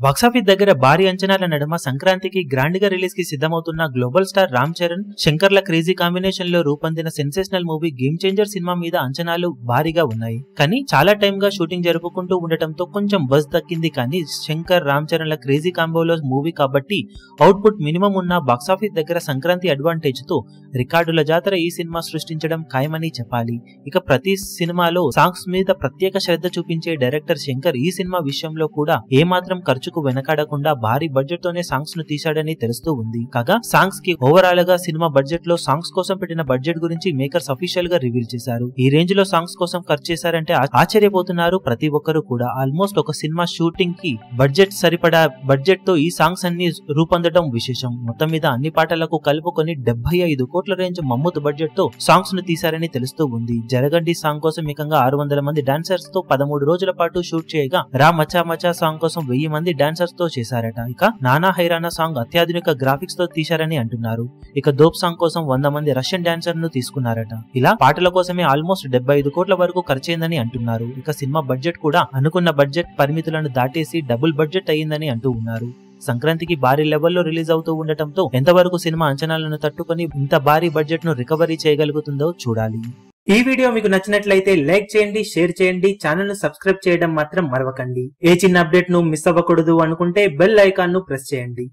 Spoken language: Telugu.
బాక్సాఫీస్ దగ్గర భారీ అంచనాల నడుమ సంక్రాంతికి గ్రాండ్ గా రిలీజ్ కి సిద్ధమవుతున్న గ్లోబల్ స్టార్ రామ్ చరణ్, శంకర్ల క్రేజీ కాంబినేషన్ లో రూపొందిన sensational movie game changer cinema మీద అంచనాలు భారీగా ఉన్నాయి. కానీ చాలా టైం గా షూటింగ్ జరుపుకుంటూ ఉండటంతో కొంచెం బజ్ దక్కింది. కానీ శంకర్, రామ్ చరణ్ల క్రేజీ కాంబోలో మూవీ కాబట్టి అవుట్పుట్ మినిమం ఉన్న బాక్సాఫీస్ దగ్గర సంక్రాంతి అడ్వాంటేజ్ తో రికార్డుల జాతర ఈ సినిమా సృష్టించడం ఖాయమని చెప్పాలి. ఇక ప్రతి సినిమాలో సాంగ్స్ మీద ప్రత్యేక శ్రద్ధ చూపించే డైరెక్టర్ శంకర్ ఈ సినిమా విషయంలో కూడా ఏమాత్రం ఖర్చుకు వెనకాడకుండా భారీ బడ్జెట్ తోనే సాంగ్స్ ను తీశాడని తెలుస్తూ ఉంది. కాగా సాంగ్స్ కి ఓవరాల్ గా సినిమా బడ్జెట్ లో సాంగ్స్ కోసం పెట్టిన బడ్జెట్ గురించి మేకర్స్ అఫీషియల్ గా రివీల్ చేశారు. ఈ రేంజ్ లో సాంగ్స్ కోసం ఖర్చు చేశారంటే ఆశ్చర్యపోతున్నారు ప్రతి ఒక్కరు కూడా. ఆల్మోస్ట్ ఒక సినిమా షూటింగ్ కి బడ్జెట్ సరిపడా బడ్జెట్ తో ఈ సాంగ్స్ అన్ని రూపొందడం విశేషం. మొత్తం మీద అన్ని పాటలకు కలుపుకొని 75 కోట్ల రేంజ్ మమ్మూత్ బడ్జెట్ తో సాంగ్స్ ను తీశారని తెలుస్తూ ఉంది. జరగండి సాంగ్ కోసం ఏకంగా 600 మంది డాన్సర్స్ తో 13 రోజుల పాటు షూట్ చేయగా, రా మచా మచా సాంగ్ కోసం 1000 మంది డాన్సర్స్ తో చేశారట. ఇక నానా హైరానా సాంగ్ అత్యాధునిక గ్రాఫిక్స్ తో తీశారని అంటున్నారు. ఇక దోప్ సాంగ్ కోసం 100 మంది రష్యన్ డాన్సర్ ను తీసుకున్నారట. ఇలా పాటల కోసమే ఆల్మోస్ట్ 75 కోట్ల వరకు ఖర్చయిందని అంటున్నారు. ఇక సినిమా బడ్జెట్ కూడా అనుకున్న బడ్జెట్ పరిమితులను దాటేసి డబుల్ బడ్జెట్ అయ్యిందని అంటూ ఉన్నారు. సంక్రాంతికి భారీ లెవెల్లో రిలీజ్ అవుతూ ఉండటంతో ఎంతవరకు సినిమా అంచనాలను తట్టుకొని ఇంత భారీ బడ్జెట్ ను రికవరీ చేయగలుగుతుందో చూడాలి. ఈ వీడియో మీకు నచ్చినట్లయితే లైక్ చేయండి, షేర్ చేయండి, ఛానల్ ను సబ్స్క్రైబ్ చేయడం మాత్రం మరవకండి. ఏ చిన్న అప్డేట్ ను మిస్ అవ్వకూడదు అనుకుంటే బెల్ ఐకాన్ ను ప్రెస్ చేయండి.